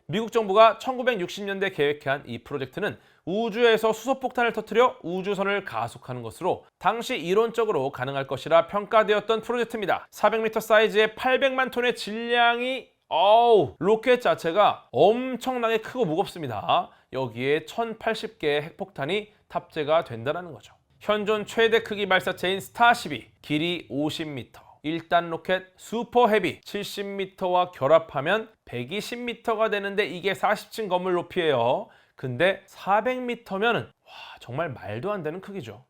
미국 정부가 1960년대 계획한 이 프로젝트는 우주에서 수소폭탄을 터뜨려 우주선을 가속하는 것으로 당시 이론적으로 가능할 것이라 평가되었던 프로젝트입니다. 400m 사이즈의 800만 톤의 질량이 로켓 자체가 엄청나게 크고 무겁습니다. 여기에 1080개의 핵폭탄이 탑재가 된다는 거죠. 현존 최대 크기 발사체인 스타12, 길이 50m, 1단 로켓 슈퍼 헤비 70m와 결합하면 120m가 되는데 이게 40층 건물 높이에요. 근데 400m면은 정말 말도 안 되는 크기죠.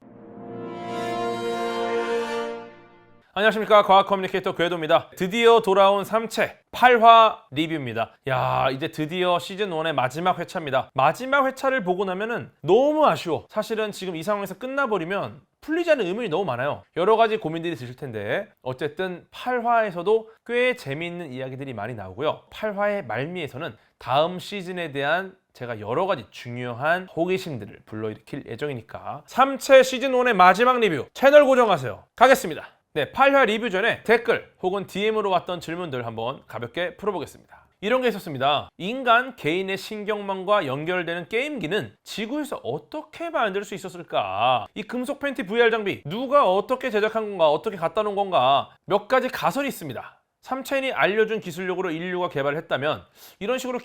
안녕하십니까, 과학 커뮤니케이터 궤도입니다. 드디어 돌아온 3채 8화 리뷰입니다. 이제 드디어 시즌 1의 마지막 회차입니다. 마지막 회차를 보고 나면은 너무 아쉬워. 사실은 지금 이 상황에서 끝나버리면 풀리지 않는 의문이 너무 많아요. 여러 가지 고민들이 드실 텐데 어쨌든 8화에서도 꽤 재미있는 이야기들이 많이 나오고요. 8화의 말미에서는 다음 시즌에 대한 제가 여러 가지 중요한 호기심들을 불러일으킬 예정이니까 3채 시즌 1의 마지막 리뷰 채널 고정하세요. 가겠습니다. 네, 8화 리뷰 전에 댓글 혹은 DM으로 왔던 질문들 한번 가볍게 풀어보겠습니다. 이런 게 있었습니다. 인간 개인의 신경망과 연결되는 게임기는 지구에서 어떻게 만들 수 있었을까? 이 금속 팬티 VR 장비 누가 어떻게 제작한 건가? 어떻게 갖다 놓은 건가? 몇 가지 가설이 있습니다. 3채인이 알려준 기술력으로 인류가 개발을 했다면 이런 식으로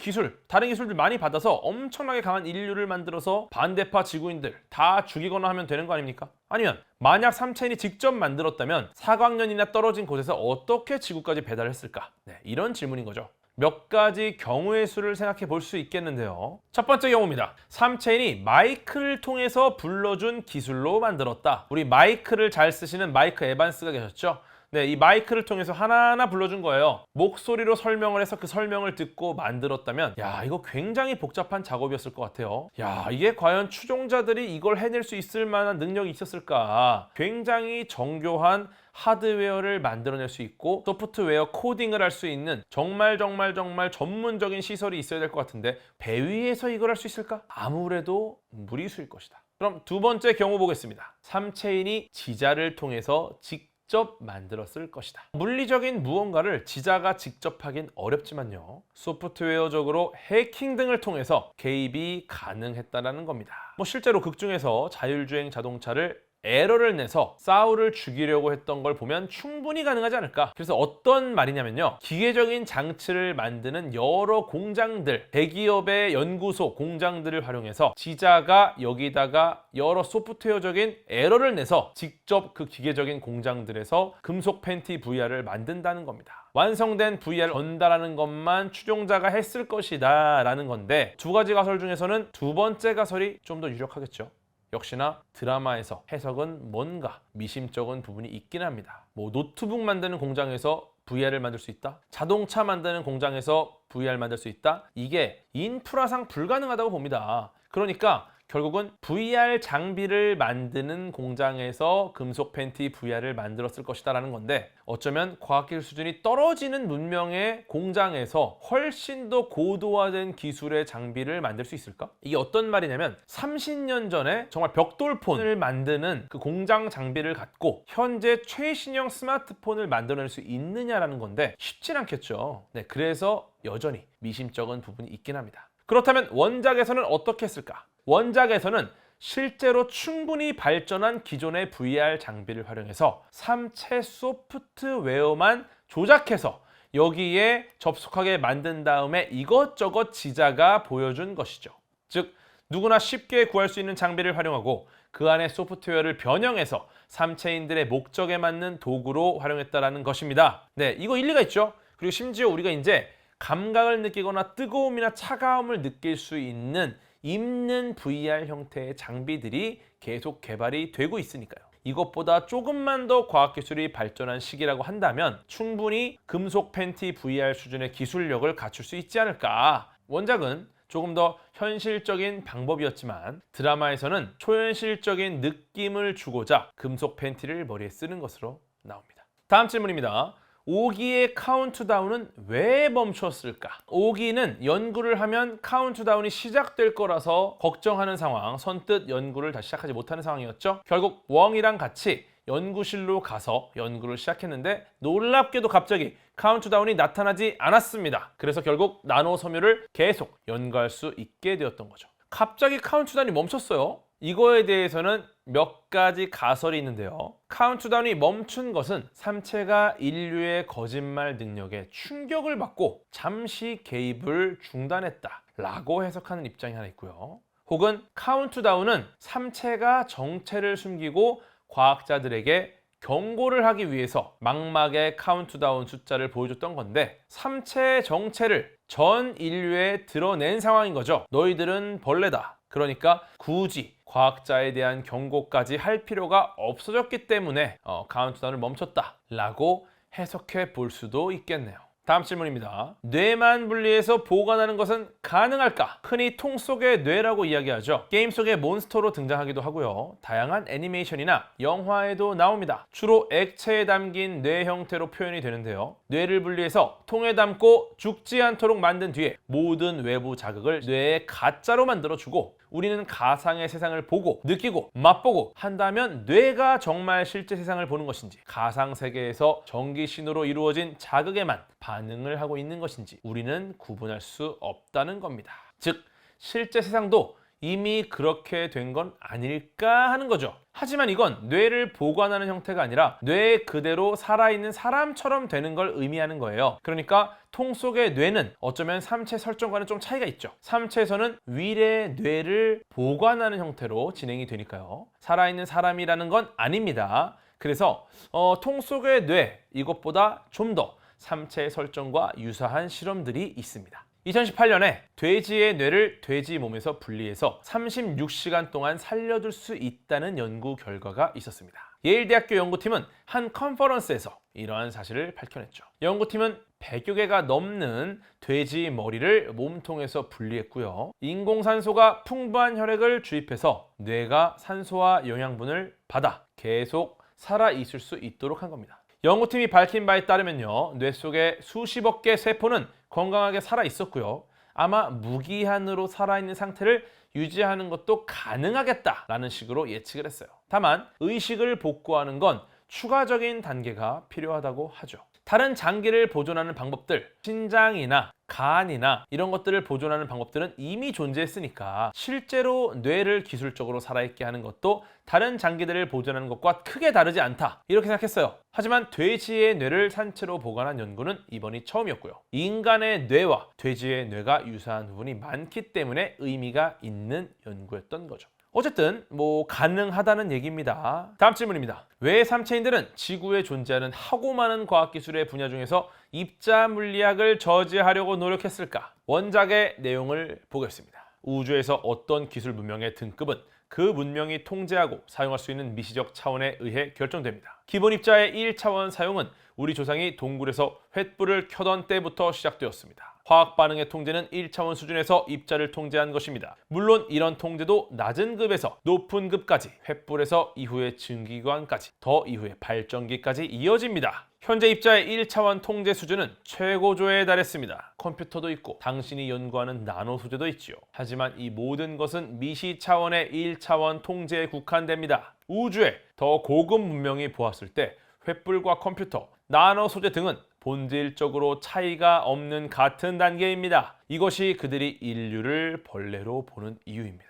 다른 기술들 많이 받아서 엄청나게 강한 인류를 만들어서 반대파 지구인들 다 죽이거나 하면 되는 거 아닙니까? 아니면 만약 3채인이 직접 만들었다면 사광년이나 떨어진 곳에서 어떻게 지구까지 배달했을까? 네, 이런 질문인 거죠. 몇 가지 경우의 수를 생각해 볼 수 있겠는데요. 첫 번째 경우입니다. 3채인이 마이크를 통해서 불러준 기술로 만들었다. 우리 마이크를 잘 쓰시는 마이크 에반스가 계셨죠? 네, 이 마이크를 통해서 하나하나 불러준 거예요. 목소리로 설명을 해서 그 설명을 듣고 만들었다면 이거 굉장히 복잡한 작업이었을 것 같아요. 이게 과연 추종자들이 이걸 해낼 수 있을 만한 능력이 있었을까? 굉장히 정교한 하드웨어를 만들어낼 수 있고 소프트웨어 코딩을 할 수 있는 정말 전문적인 시설이 있어야 될 것 같은데 배 위에서 이걸 할 수 있을까? 아무래도 무리수일 것이다. 그럼 두 번째 경우 보겠습니다. 3채인이 지자를 통해서 직접 만들었을 것이다. 물리적인 무언가를 지자가 직접 하긴 어렵지만요. 소프트웨어적으로 해킹 등을 통해서 개입이 가능했다는 겁니다. 실제로 극중에서 자율주행 자동차를 에러를 내서 사울을 죽이려고 했던 걸 보면 충분히 가능하지 않을까. 그래서 어떤 말이냐면요, 기계적인 장치를 만드는 여러 공장들, 대기업의 연구소 공장들을 활용해서 지자가 여기다가 여러 소프트웨어적인 에러를 내서 직접 그 기계적인 공장들에서 금속 팬티 VR을 만든다는 겁니다. 완성된 VR을 전달하는 것만 추종자가 했을 것이다 라는 건데, 두 가지 가설 중에서는 두 번째 가설이 좀 더 유력하겠죠. 역시나 드라마에서 해석은 뭔가 미심쩍은 부분이 있긴 합니다. 노트북 만드는 공장에서 VR을 만들 수 있다? 자동차 만드는 공장에서 VR 만들 수 있다? 이게 인프라상 불가능하다고 봅니다. 그러니까 결국은 VR 장비를 만드는 공장에서 금속 팬티 VR을 만들었을 것이다 라는 건데, 어쩌면 과학기술 수준이 떨어지는 문명의 공장에서 훨씬 더 고도화된 기술의 장비를 만들 수 있을까? 이게 어떤 말이냐면 30년 전에 정말 벽돌폰을 만드는 그 공장 장비를 갖고 현재 최신형 스마트폰을 만들어낼 수 있느냐라는 건데 쉽진 않겠죠. 네, 그래서 여전히 미심쩍은 부분이 있긴 합니다. 그렇다면 원작에서는 어떻게 했을까? 원작에서는 실제로 충분히 발전한 기존의 VR 장비를 활용해서 3채 소프트웨어만 조작해서 여기에 접속하게 만든 다음에 이것저것 지자가 보여준 것이죠. 즉, 누구나 쉽게 구할 수 있는 장비를 활용하고 그 안에 소프트웨어를 변형해서 3채인들의 목적에 맞는 도구로 활용했다는 것입니다. 네, 이거 일리가 있죠. 그리고 심지어 우리가 이제 감각을 느끼거나 뜨거움이나 차가움을 느낄 수 있는 입는 VR 형태의 장비들이 계속 개발이 되고 있으니까요. 이것보다 조금만 더 과학기술이 발전한 시기라고 한다면 충분히 금속 팬티 VR 수준의 기술력을 갖출 수 있지 않을까. 원작은 조금 더 현실적인 방법이었지만 드라마에서는 초현실적인 느낌을 주고자 금속 팬티를 머리에 쓰는 것으로 나옵니다. 다음 질문입니다. 5기의 카운트다운은 왜 멈췄을까? 5기는 연구를 하면 카운트다운이 시작될 거라서 걱정하는 상황, 선뜻 연구를 다시 시작하지 못하는 상황이었죠. 결국 웡이랑 같이 연구실로 가서 연구를 시작했는데 놀랍게도 갑자기 카운트다운이 나타나지 않았습니다. 그래서 결국 나노 섬유를 계속 연구할 수 있게 되었던 거죠. 갑자기 카운트다운이 멈췄어요. 이거에 대해서는 몇 가지 가설이 있는데요. 카운트다운이 멈춘 것은 삼체가 인류의 거짓말 능력에 충격을 받고 잠시 개입을 중단했다라고 해석하는 입장이 하나 있고요. 혹은 카운트다운은 삼체가 정체를 숨기고 과학자들에게 경고를 하기 위해서 망막의 카운트다운 숫자를 보여줬던 건데 삼체의 정체를 전 인류에 드러낸 상황인 거죠. 너희들은 벌레다. 그러니까 굳이 과학자에 대한 경고까지 할 필요가 없어졌기 때문에 카운트다운을 멈췄다라고 해석해 볼 수도 있겠네요. 다음 질문입니다. 뇌만 분리해서 보관하는 것은 가능할까? 흔히 통 속의 뇌라고 이야기하죠. 게임 속의 몬스터로 등장하기도 하고요. 다양한 애니메이션이나 영화에도 나옵니다. 주로 액체에 담긴 뇌 형태로 표현이 되는데요. 뇌를 분리해서 통에 담고 죽지 않도록 만든 뒤에 모든 외부 자극을 뇌에 가짜로 만들어주고 우리는 가상의 세상을 보고 느끼고 맛보고 한다면 뇌가 정말 실제 세상을 보는 것인지 가상 세계에서 전기 신호로 이루어진 자극에만 반응을 하고 있는 것인지 우리는 구분할 수 없다는 겁니다. 즉 실제 세상도 이미 그렇게 된 건 아닐까 하는 거죠. 하지만 이건 뇌를 보관하는 형태가 아니라 뇌 그대로 살아있는 사람처럼 되는 걸 의미하는 거예요. 그러니까 통 속의 뇌는 어쩌면 삼체 설정과는 좀 차이가 있죠. 삼체에서는 위례 뇌를 보관하는 형태로 진행이 되니까요. 살아있는 사람이라는 건 아닙니다. 그래서 통 속의 뇌 이것보다 좀 더 삼체 설정과 유사한 실험들이 있습니다. 2018년에 돼지의 뇌를 돼지 몸에서 분리해서 36시간 동안 살려둘 수 있다는 연구 결과가 있었습니다. 예일대학교 연구팀은 한 컨퍼런스에서 이러한 사실을 밝혀냈죠. 연구팀은 100여 개가 넘는 돼지 머리를 몸통에서 분리했고요. 인공산소가 풍부한 혈액을 주입해서 뇌가 산소와 영양분을 받아 계속 살아있을 수 있도록 한 겁니다. 연구팀이 밝힌 바에 따르면요. 뇌 속의 수십억 개 세포는 건강하게 살아있었고요. 아마 무기한으로 살아있는 상태를 유지하는 것도 가능하겠다라는 식으로 예측을 했어요. 다만 의식을 복구하는 건 추가적인 단계가 필요하다고 하죠. 다른 장기를 보존하는 방법들, 신장이나 간이나 이런 것들을 보존하는 방법들은 이미 존재했으니까 실제로 뇌를 기술적으로 살아있게 하는 것도 다른 장기들을 보존하는 것과 크게 다르지 않다 이렇게 생각했어요. 하지만 돼지의 뇌를 산채로 보관한 연구는 이번이 처음이었고요. 인간의 뇌와 돼지의 뇌가 유사한 부분이 많기 때문에 의미가 있는 연구였던 거죠. 어쨌든 가능하다는 얘기입니다. 다음 질문입니다. 왜 삼체인들은 지구에 존재하는 하고 많은 과학기술의 분야 중에서 입자 물리학을 저지하려고 노력했을까? 원작의 내용을 보겠습니다. 우주에서 어떤 기술 문명의 등급은 그 문명이 통제하고 사용할 수 있는 미시적 차원에 의해 결정됩니다. 기본 입자의 1차원 사용은 우리 조상이 동굴에서 횃불을 켜던 때부터 시작되었습니다. 화학 반응의 통제는 1차원 수준에서 입자를 통제한 것입니다. 물론 이런 통제도 낮은 급에서 높은 급까지 횃불에서 이후의 증기관까지 더 이후의 발전기까지 이어집니다. 현재 입자의 1차원 통제 수준은 최고조에 달했습니다. 컴퓨터도 있고 당신이 연구하는 나노 소재도 있지요. 하지만 이 모든 것은 미시 차원의 1차원 통제에 국한됩니다. 우주의 더 고급 문명이 보았을 때 횃불과 컴퓨터, 나노 소재 등은 본질적으로 차이가 없는 같은 단계입니다. 이것이 그들이 인류를 벌레로 보는 이유입니다.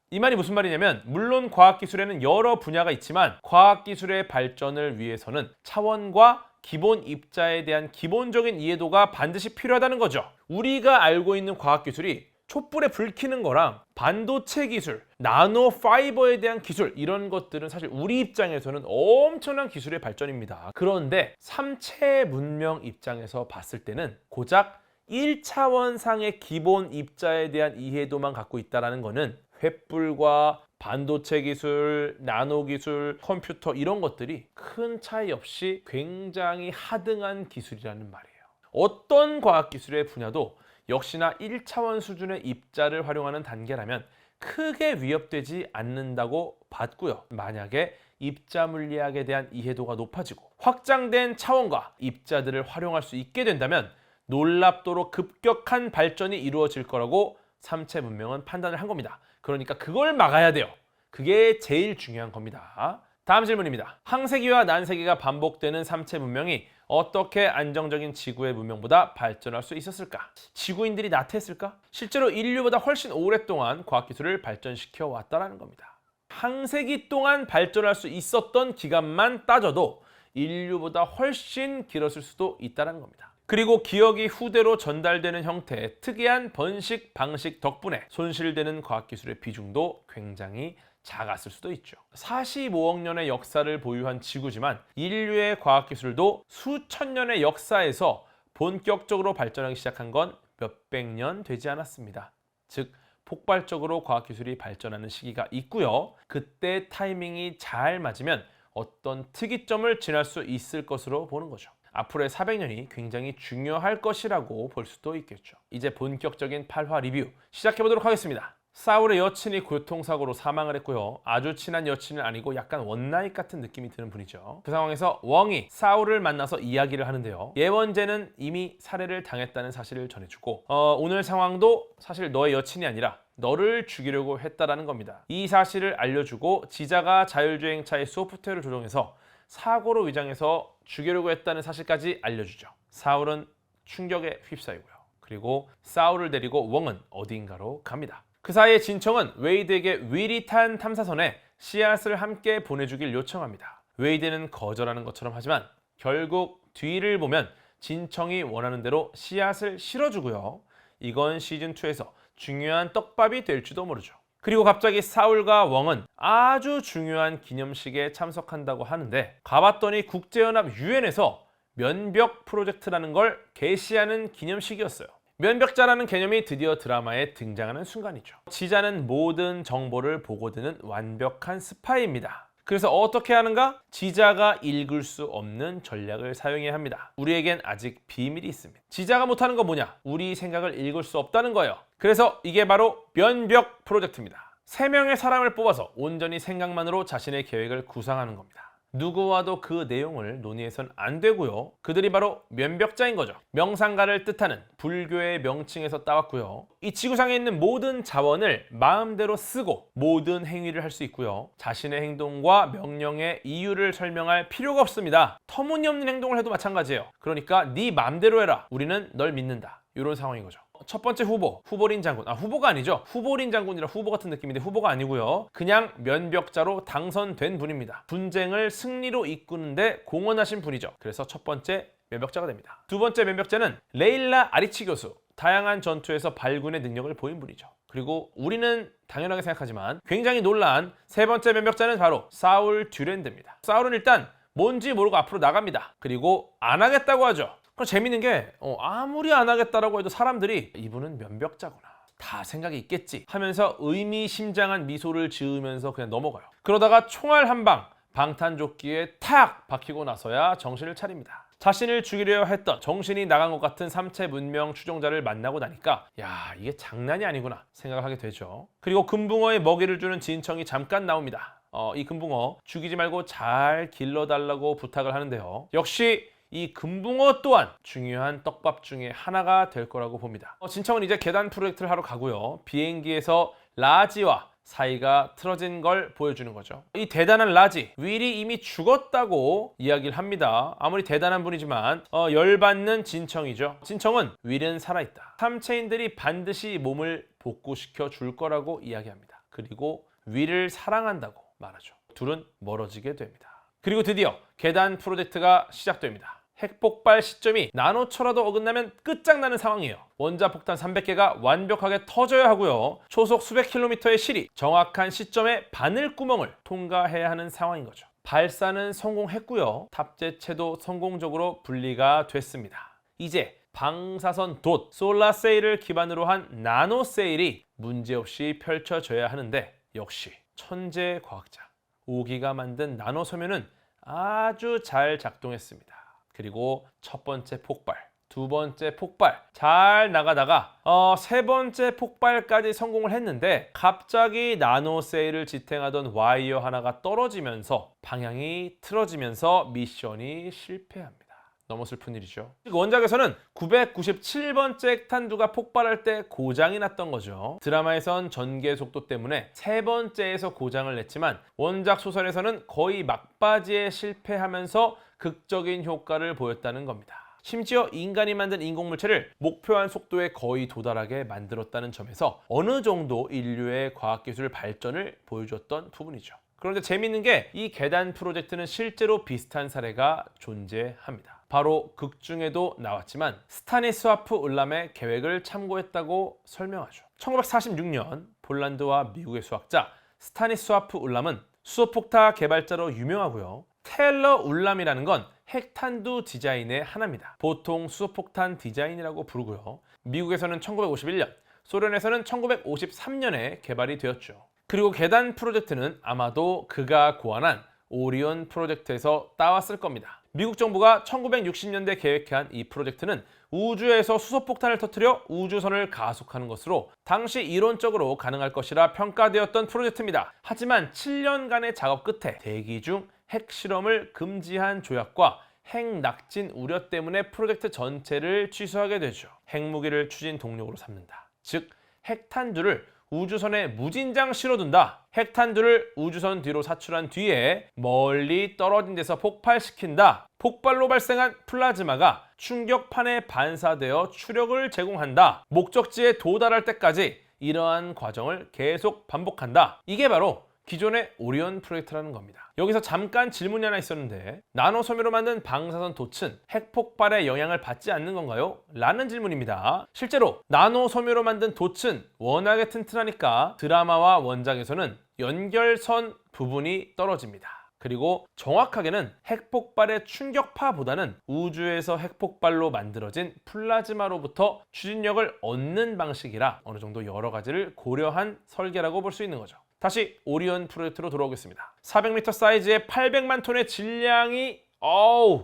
이 말이 무슨 말이냐면 물론 과학기술에는 여러 분야가 있지만 과학기술의 발전을 위해서는 차원과 기본 입자에 대한 기본적인 이해도가 반드시 필요하다는 거죠. 우리가 알고 있는 과학기술이 촛불에 불 켜는 거랑 반도체 기술, 나노 파이버에 대한 기술 이런 것들은 사실 우리 입장에서는 엄청난 기술의 발전입니다. 그런데 삼체 문명 입장에서 봤을 때는 고작 1차원상의 기본 입자에 대한 이해도만 갖고 있다는 거는 횃불과 반도체 기술, 나노 기술, 컴퓨터 이런 것들이 큰 차이 없이 굉장히 하등한 기술이라는 말이에요. 어떤 과학기술의 분야도 역시나 1차원 수준의 입자를 활용하는 단계라면 크게 위협되지 않는다고 봤고요. 만약에 입자 물리학에 대한 이해도가 높아지고 확장된 차원과 입자들을 활용할 수 있게 된다면 놀랍도록 급격한 발전이 이루어질 거라고 삼체 문명은 판단을 한 겁니다. 그러니까 그걸 막아야 돼요. 그게 제일 중요한 겁니다. 다음 질문입니다. 항세기와 난세기가 반복되는 삼체 문명이 어떻게 안정적인 지구의 문명보다 발전할 수 있었을까? 지구인들이 나태했을까? 실제로 인류보다 훨씬 오랫동안 과학기술을 발전시켜 왔다는 겁니다. 항세기 동안 발전할 수 있었던 기간만 따져도 인류보다 훨씬 길었을 수도 있다는 겁니다. 그리고 기억이 후대로 전달되는 형태의 특이한 번식 방식 덕분에 손실되는 과학기술의 비중도 굉장히 작았을 수도 있죠. 45억 년의 역사를 보유한 지구지만 인류의 과학기술도 수천 년의 역사에서 본격적으로 발전하기 시작한 건 몇백 년 되지 않았습니다. 즉 폭발적으로 과학기술이 발전하는 시기가 있고요. 그때 타이밍이 잘 맞으면 어떤 특이점을 지날 수 있을 것으로 보는 거죠. 앞으로의 400년이 굉장히 중요할 것이라고 볼 수도 있겠죠. 이제 본격적인 8화 리뷰 시작해보도록 하겠습니다. 사울의 여친이 교통사고로 사망을 했고요. 아주 친한 여친은 아니고 약간 원나잇 같은 느낌이 드는 분이죠. 그 상황에서 웡이 사울을 만나서 이야기를 하는데요. 예원제는 이미 살해를 당했다는 사실을 전해주고 오늘 상황도 사실 너의 여친이 아니라 너를 죽이려고 했다라는 겁니다. 이 사실을 알려주고 지자가 자율주행차의 소프트웨어를 조정해서 사고로 위장해서 죽이려고 했다는 사실까지 알려주죠. 사울은 충격에 휩싸이고요. 그리고 사울을 데리고 웡은 어딘가로 갑니다. 그 사이에 진청은 웨이드에게 위릿한 탐사선에 씨앗을 함께 보내주길 요청합니다. 웨이드는 거절하는 것처럼 하지만 결국 뒤를 보면 진청이 원하는 대로 씨앗을 실어주고요. 이건 시즌2에서 중요한 떡밥이 될지도 모르죠. 그리고 갑자기 사울과 웡은 아주 중요한 기념식에 참석한다고 하는데 가봤더니 국제연합 유엔에서 면벽 프로젝트라는 걸 게시하는 기념식이었어요. 면벽자라는 개념이 드디어 드라마에 등장하는 순간이죠. 지자는 모든 정보를 보고드는 완벽한 스파이입니다. 그래서 어떻게 하는가? 지자가 읽을 수 없는 전략을 사용해야 합니다. 우리에겐 아직 비밀이 있습니다. 지자가 못하는 건 뭐냐? 우리 생각을 읽을 수 없다는 거예요. 그래서 이게 바로 면벽 프로젝트입니다. 3명의 사람을 뽑아서 온전히 생각만으로 자신의 계획을 구상하는 겁니다. 누구와도 그 내용을 논의해선 안 되고요. 그들이 바로 면벽자인 거죠. 명상가를 뜻하는 불교의 명칭에서 따왔고요. 이 지구상에 있는 모든 자원을 마음대로 쓰고 모든 행위를 할 수 있고요. 자신의 행동과 명령의 이유를 설명할 필요가 없습니다. 터무니없는 행동을 해도 마찬가지예요. 그러니까 네 마음대로 해라. 우리는 널 믿는다. 이런 상황인 거죠. 첫 번째 후보, 후보린 장군. 후보가 아니죠. 후보린 장군이라 후보 같은 느낌인데 후보가 아니고요. 그냥 면벽자로 당선된 분입니다. 분쟁을 승리로 이끄는데 공헌하신 분이죠. 그래서 첫 번째 면벽자가 됩니다. 두 번째 면벽자는 레일라 아리치 교수. 다양한 전투에서 발군의 능력을 보인 분이죠. 그리고 우리는 당연하게 생각하지만 굉장히 놀란 세 번째 면벽자는 바로 사울 듀랜드입니다. 사울은 일단 뭔지 모르고 앞으로 나갑니다. 그리고 안 하겠다고 하죠. 그럼 재밌는 게 아무리 안 하겠다라고 해도 사람들이 이분은 면벽자구나. 다 생각이 있겠지 하면서 의미심장한 미소를 지으면서 그냥 넘어가요. 그러다가 총알 한 방 방탄조끼에 탁 박히고 나서야 정신을 차립니다. 자신을 죽이려 했던 정신이 나간 것 같은 삼체 문명 추종자를 만나고 나니까 야 이게 장난이 아니구나 생각을 하게 되죠. 그리고 금붕어의 먹이를 주는 진청이 잠깐 나옵니다. 이 금붕어 죽이지 말고 잘 길러달라고 부탁을 하는데요. 역시 이 금붕어 또한 중요한 떡밥 중에 하나가 될 거라고 봅니다. 진청은 이제 계단 프로젝트를 하러 가고요. 비행기에서 라지와 사이가 틀어진 걸 보여주는 거죠. 이 대단한 라지, 윌이 이미 죽었다고 이야기를 합니다. 아무리 대단한 분이지만 열받는 진청이죠. 진청은 윌은 살아있다. 삼체인들이 반드시 몸을 복구시켜 줄 거라고 이야기합니다. 그리고 윌을 사랑한다고 말하죠. 둘은 멀어지게 됩니다. 그리고 드디어 계단 프로젝트가 시작됩니다. 핵폭발 시점이 나노초라도 어긋나면 끝장나는 상황이에요. 원자폭탄 300개가 완벽하게 터져야 하고요. 초속 수백 킬로미터의 실이 정확한 시점에 바늘구멍을 통과해야 하는 상황인 거죠. 발사는 성공했고요. 탑재체도 성공적으로 분리가 됐습니다. 이제 방사선 돛, 솔라세일을 기반으로 한 나노세일이 문제없이 펼쳐져야 하는데 역시 천재 과학자 오기가 만든 나노소면은 아주 잘 작동했습니다. 그리고 첫 번째 폭발, 두 번째 폭발 잘 나가다가 세 번째 폭발까지 성공을 했는데 갑자기 나노세일을 지탱하던 와이어 하나가 떨어지면서 방향이 틀어지면서 미션이 실패합니다. 너무 슬픈 일이죠. 원작에서는 997번째 핵탄두가 폭발할 때 고장이 났던 거죠. 드라마에선 전개 속도 때문에 3번째에서 고장을 냈지만 원작 소설에서는 거의 막바지에 실패하면서 극적인 효과를 보였다는 겁니다. 심지어 인간이 만든 인공물체를 목표한 속도에 거의 도달하게 만들었다는 점에서 어느 정도 인류의 과학기술 발전을 보여줬던 부분이죠. 그런데 재미있는 게 이 계단 프로젝트는 실제로 비슷한 사례가 존재합니다. 바로 극 중에도 나왔지만 스타니스와프 울람의 계획을 참고했다고 설명하죠. 1946년 폴란드와 미국의 수학자 스타니스와프 울람은 수소폭탄 개발자로 유명하고요. 테일러 울람이라는 건 핵탄두 디자인의 하나입니다. 보통 수소폭탄 디자인이라고 부르고요. 미국에서는 1951년, 소련에서는 1953년에 개발이 되었죠. 그리고 계단 프로젝트는 아마도 그가 고안한 오리온 프로젝트에서 따왔을 겁니다. 미국 정부가 1960년대 계획한 이 프로젝트는 우주에서 수소폭탄을 터뜨려 우주선을 가속하는 것으로 당시 이론적으로 가능할 것이라 평가되었던 프로젝트입니다. 하지만 7년간의 작업 끝에 대기 중 핵실험을 금지한 조약과 핵낙진 우려 때문에 프로젝트 전체를 취소하게 되죠. 핵무기를 추진 동력으로 삼는다. 즉, 핵탄두를 우주선에 무진장 실어둔다. 핵탄두를 우주선 뒤로 사출한 뒤에 멀리 떨어진 데서 폭발시킨다. 폭발로 발생한 플라즈마가 충격판에 반사되어 추력을 제공한다. 목적지에 도달할 때까지 이러한 과정을 계속 반복한다. 이게 바로 기존의 오리온 프로젝트라는 겁니다. 여기서 잠깐 질문이 하나 있었는데 나노 섬유로 만든 방사선 돛은 핵폭발의 영향을 받지 않는 건가요? 라는 질문입니다. 실제로 나노 섬유로 만든 돛은 워낙에 튼튼하니까 드라마와 원작에서는 연결선 부분이 떨어집니다. 그리고 정확하게는 핵폭발의 충격파보다는 우주에서 핵폭발로 만들어진 플라즈마로부터 추진력을 얻는 방식이라 어느 정도 여러 가지를 고려한 설계라고 볼 수 있는 거죠. 다시 오리온 프로젝트로 돌아오겠습니다. 400m 사이즈의 800만 톤의 질량이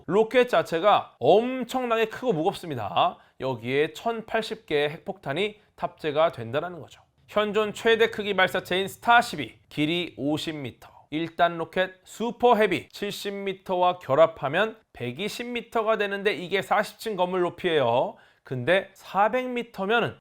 로켓 자체가 엄청나게 크고 무겁습니다. 여기에 1080개의 핵폭탄이 탑재가 된다는 거죠. 현존 최대 크기 발사체인 스타12, 길이 50m, 1단 로켓 슈퍼 헤비 70m와 결합하면 120m가 되는데 이게 40층 건물 높이에요. 근데 400m면은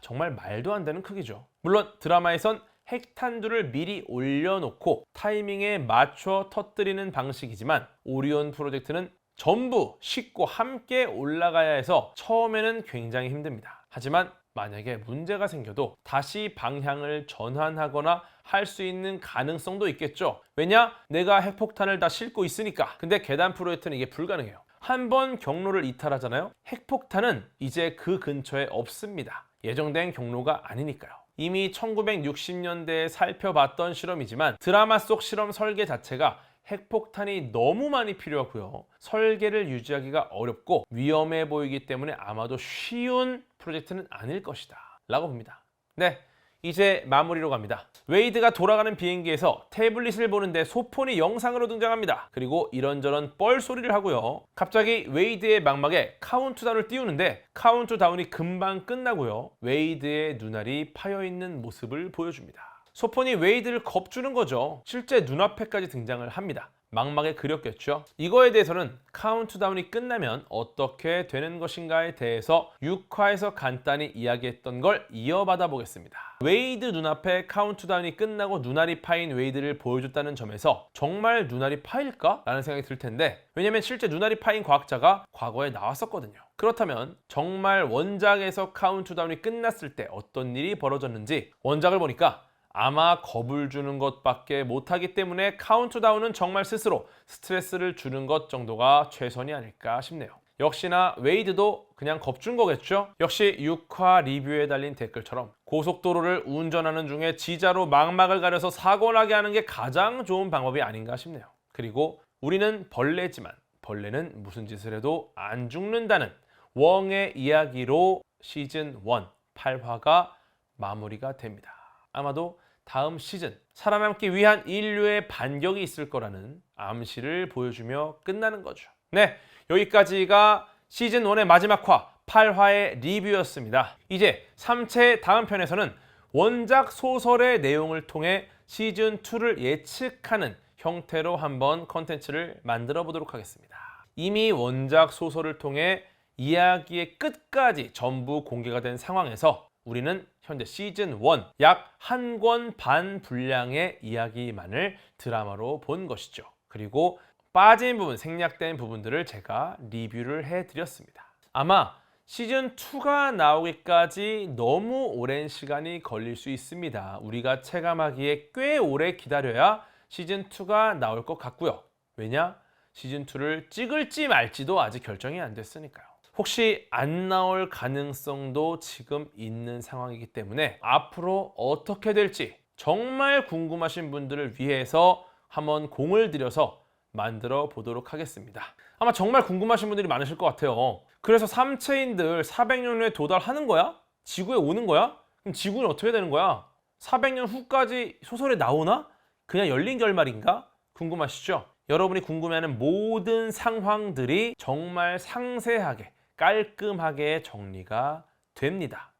정말 말도 안 되는 크기죠. 물론 드라마에선 핵탄두를 미리 올려놓고 타이밍에 맞춰 터뜨리는 방식이지만 오리온 프로젝트는 전부 싣고 함께 올라가야 해서 처음에는 굉장히 힘듭니다. 하지만 만약에 문제가 생겨도 다시 방향을 전환하거나 할 수 있는 가능성도 있겠죠. 왜냐? 내가 핵폭탄을 다 싣고 있으니까. 근데 계단 프로젝트는 이게 불가능해요. 한번 경로를 이탈하잖아요. 핵폭탄은 이제 그 근처에 없습니다. 예정된 경로가 아니니까요. 이미 1960년대에 살펴봤던 실험이지만 드라마 속 실험 설계 자체가 핵폭탄이 너무 많이 필요하고요. 설계를 유지하기가 어렵고 위험해 보이기 때문에 아마도 쉬운 프로젝트는 아닐 것이다 라고 봅니다. 네, 이제 마무리로 갑니다. 웨이드가 돌아가는 비행기에서 태블릿을 보는데 소폰이 영상으로 등장합니다. 그리고 이런저런 뻘소리를 하고요. 갑자기 웨이드의 망막에 카운트다운을 띄우는데 카운트다운이 금방 끝나고요. 웨이드의 눈알이 파여있는 모습을 보여줍니다. 소폰이 웨이드를 겁주는 거죠. 실제 눈앞에까지 등장을 합니다. 망막에 그렸겠죠. 이거에 대해서는 카운트다운이 끝나면 어떻게 되는 것인가에 대해서 6화에서 간단히 이야기했던 걸 이어받아 보겠습니다. 웨이드 눈앞에 카운트다운이 끝나고 눈알이 파인 웨이드를 보여줬다는 점에서 정말 눈알이 파일까? 라는 생각이 들 텐데, 왜냐면 실제 눈알이 파인 과학자가 과거에 나왔었거든요. 그렇다면 정말 원작에서 카운트다운이 끝났을 때 어떤 일이 벌어졌는지 원작을 보니까 아마 겁을 주는 것밖에 못하기 때문에 카운트다운은 정말 스스로 스트레스를 주는 것 정도가 최선이 아닐까 싶네요. 역시나 웨이드도 그냥 겁준 거겠죠? 역시 6화 리뷰에 달린 댓글처럼 고속도로를 운전하는 중에 지자로 망막을 가려서 사고 나게 하는 게 가장 좋은 방법이 아닌가 싶네요. 그리고 우리는 벌레지만 벌레는 무슨 짓을 해도 안 죽는다는 웡의 이야기로 시즌 1 8화가 마무리가 됩니다. 아마도 다음 시즌 살아남기 위한 인류의 반격이 있을 거라는 암시를 보여주며 끝나는 거죠. 네, 여기까지가 시즌 1의 마지막 화 8화의 리뷰였습니다. 이제 3채 다음 편에서는 원작 소설의 내용을 통해 시즌 2를 예측하는 형태로 한번 컨텐츠를 만들어 보도록 하겠습니다. 이미 원작 소설을 통해 이야기의 끝까지 전부 공개가 된 상황에서 우리는 현재 시즌 1 약 한 권 반 분량의 이야기만을 드라마로 본 것이죠. 그리고 빠진 부분, 생략된 부분들을 제가 리뷰를 해드렸습니다. 아마 시즌 2가 나오기까지 너무 오랜 시간이 걸릴 수 있습니다. 우리가 체감하기에 꽤 오래 기다려야 시즌 2가 나올 것 같고요. 왜냐? 시즌 2를 찍을지 말지도 아직 결정이 안 됐으니까요. 혹시 안 나올 가능성도 지금 있는 상황이기 때문에 앞으로 어떻게 될지 정말 궁금하신 분들을 위해서 한번 공을 들여서 만들어 보도록 하겠습니다. 아마 정말 궁금하신 분들이 많으실 것 같아요. 그래서 삼체인들 400년 후에 도달하는 거야? 지구에 오는 거야? 그럼 지구는 어떻게 되는 거야? 400년 후까지 소설에 나오나? 그냥 열린 결말인가? 궁금하시죠? 여러분이 궁금해하는 모든 상황들이 정말 상세하게 깔끔하게 정리가 됩니다.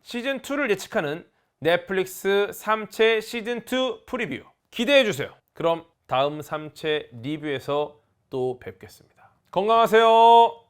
시즌2를 예측하는 넷플릭스 삼체 시즌2 프리뷰 기대해주세요. 그럼 다음 삼체 리뷰에서 또 뵙겠습니다. 건강하세요.